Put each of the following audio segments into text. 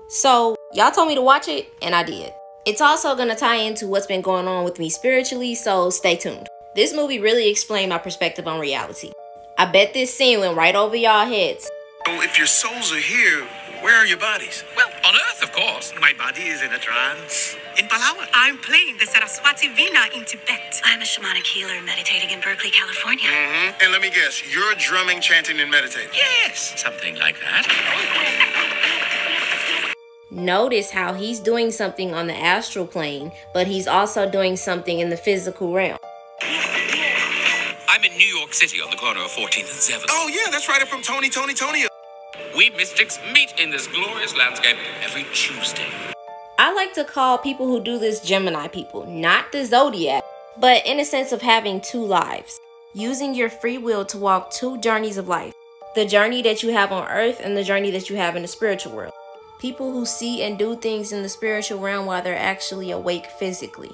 So y'all told me to watch it, and I did. It's also going to tie into what's been going on with me spiritually, so stay tuned. This movie really explained my perspective on reality. I bet this scene went right over y'all heads. So if your souls are here, where are your bodies? Well, on Earth, of course. My body is in a trance. In Palawan. I'm playing the Saraswati Veena in Tibet. I'm a shamanic healer meditating in Berkeley, California. And let me guess, you're drumming, chanting, and meditating. Yes, something like that. Notice how he's doing something on the astral plane, but he's also doing something in the physical realm. I'm in New York City on the corner of 14th and 7th. Oh, yeah, that's right up from Tony. We mystics meet in this glorious landscape every Tuesday. I like to call people who do this Gemini people, not the zodiac, but in a sense of having two lives. Using your free will to walk two journeys of life. The journey that you have on earth and the journey that you have in the spiritual world. People who see and do things in the spiritual realm while they're actually awake physically.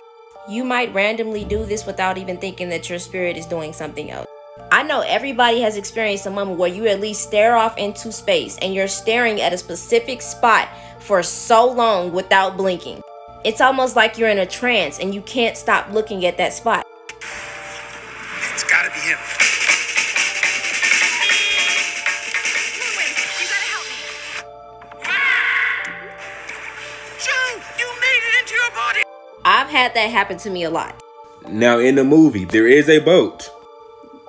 You might randomly do this without even thinking that your spirit is doing something else. I know everybody has experienced a moment where you at least stare off into space and you're staring at a specific spot for so long without blinking. It's almost like you're in a trance and you can't stop looking at that spot. It's gotta be him. You gotta help me. Joe, you made it into your body. I've had that happen to me a lot. Now, in the movie, there is a boat.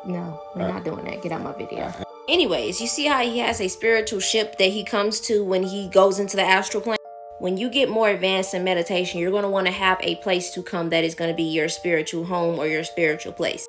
No, we're not doing that. Get out my video. Anyways, you see how he has a spiritual ship that he comes to when he goes into the astral plane? When you get more advanced in meditation, you're going to want to have a place to come that is going to be your spiritual home or your spiritual place.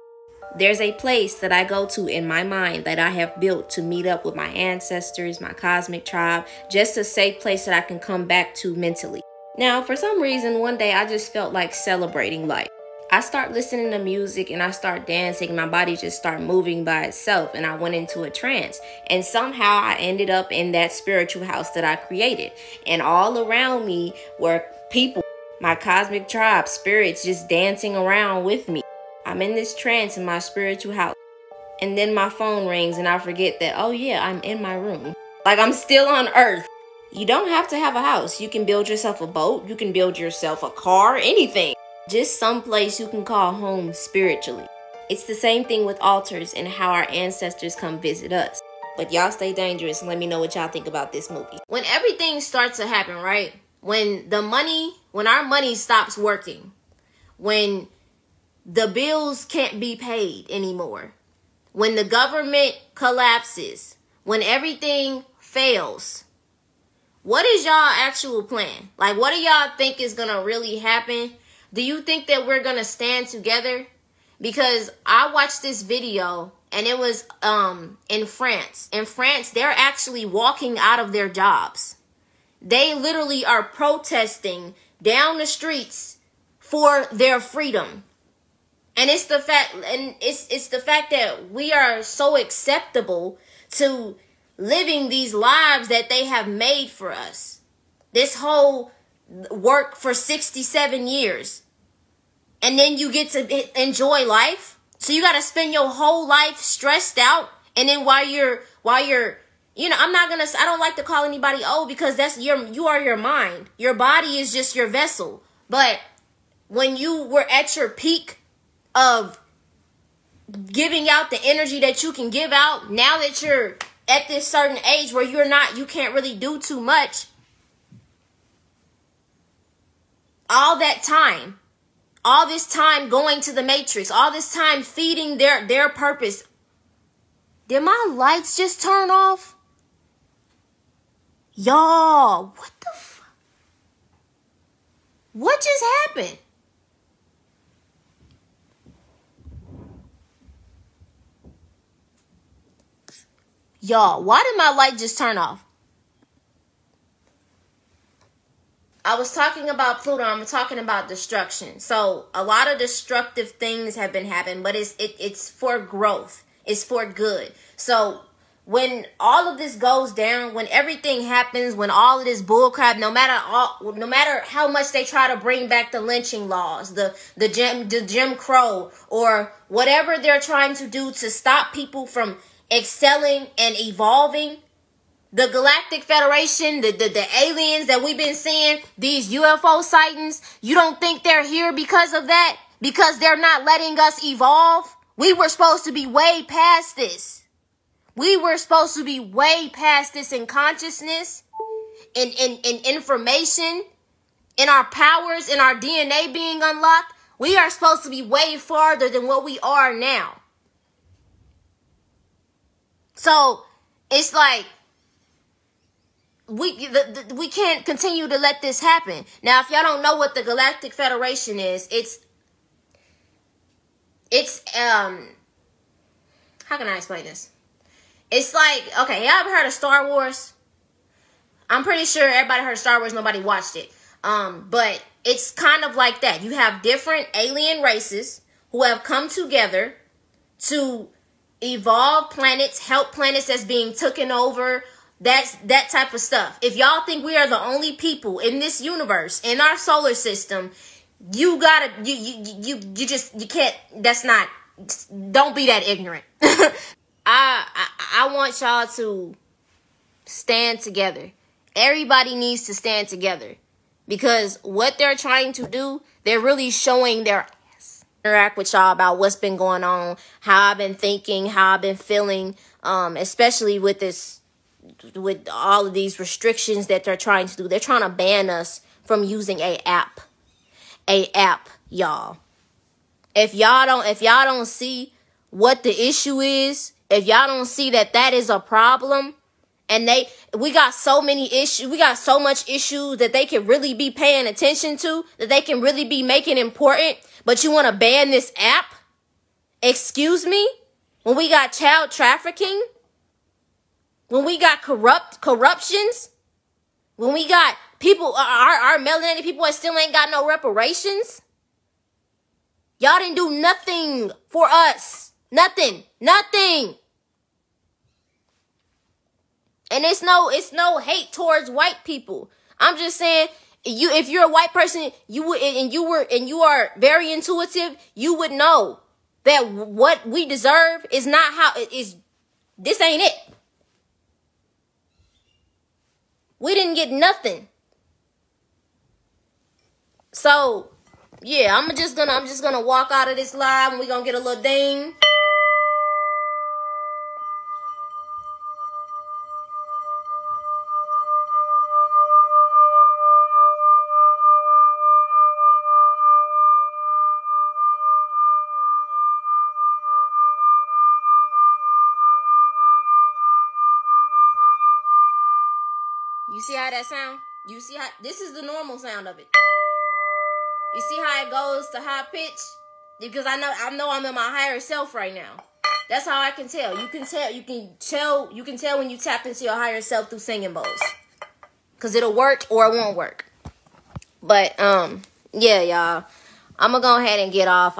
There's a place that I go to in my mind that I have built to meet up with my ancestors, my cosmic tribe, just a safe place that I can come back to mentally. Now, for some reason, one day I just felt like celebrating life. I start listening to music and I start dancing. My body just start moving by itself and I went into a trance. And somehow I ended up in that spiritual house that I created. And all around me were people, my cosmic tribe, spirits just dancing around with me. I'm in this trance in my spiritual house. And then my phone rings and I forget that, oh yeah, I'm in my room. Like I'm still on Earth. You don't have to have a house. You can build yourself a boat. You can build yourself a car, anything. Just someplace you can call home spiritually. It's the same thing with altars and how our ancestors come visit us. But y'all stay dangerous and let me know what y'all think about this movie. When everything starts to happen, right? When our money stops working. When the bills can't be paid anymore. When the government collapses. When everything fails. What is y'all actual plan? Like, what do y'all think is gonna really happen? Do you think that we're gonna stand together? Because I watched this video and it was in France. In France, they're actually walking out of their jobs. They literally are protesting down the streets for their freedom. And it's the fact that we are so acceptable to living these lives that they have made for us. This whole work for 67 years. And then you get to enjoy life. So you got to spend your whole life stressed out. And then while you're, you know, I don't like to call anybody old because you are your mind. Your body is just your vessel. But when you were at your peak of giving out the energy that you can give out, now that you're at this certain age where you can't really do too much. All that time. All this time going to the Matrix. All this time feeding their purpose. Did my lights just turn off? Y'all, what the fuck? What just happened? Y'all, why did my light just turn off? I was talking about Pluto. I'm talking about destruction. So a lot of destructive things have been happening, but it's for growth. It's for good. So when all of this goes down, when everything happens, when all of this bullcrap, no matter how much they try to bring back the lynching laws, the Jim Crow, or whatever they're trying to do to stop people from excelling and evolving, the Galactic Federation, the aliens that we've been seeing, these UFO sightings, you don't think they're here because of that? Because they're not letting us evolve? We were supposed to be way past this. We were supposed to be way past this in consciousness, in information, in our powers, in our DNA being unlocked. We are supposed to be way farther than what we are now. So it's like we can't continue to let this happen. Now, if y'all don't know what the Galactic Federation is, it's how can I explain this? It's like, okay, y'all ever heard of Star Wars? I'm pretty sure everybody heard of Star Wars, nobody watched it. But it's kind of like that. You have different alien races who have come together to evolve planets, help planets that's being taken over, that type of stuff. If y'all think we are the only people in this universe, in our solar system, you can't, that's not, don't be that ignorant. I want y'all to stand together. Everybody needs to stand together. Because what they're trying to do, they're really showing their ass. Interact with y'all about what's been going on, how I've been thinking, how I've been feeling, especially with this, with all of these restrictions that they're trying to do. They're trying to ban us from using a app, y'all. If y'all don't see what the issue is, if y'all don't see that is a problem, and we got so many issues, we got so much issues that they can really be paying attention to, that they can really be making important, but you want to ban this app? Excuse me? When we got child trafficking? When we got corruptions? When we got people, our melanated people that still ain't got no reparations? Y'all didn't do nothing for us. Nothing. And it's no hate towards white people. I'm just saying, if you're a white person, you are very intuitive, you would know that what we deserve is not how it is. This ain't it. We didn't get nothing. So, yeah, I'm just gonna walk out of this live and we're gonna get a little ding. You see how that sound? You see how this is the normal sound of it? You see how it goes to high pitch? Because I know I'm in my higher self right now. That's how I can tell. You can tell when you tap into your higher self through singing bowls. Cause it'll work or it won't work. But yeah, y'all. I'm gonna go ahead and get off.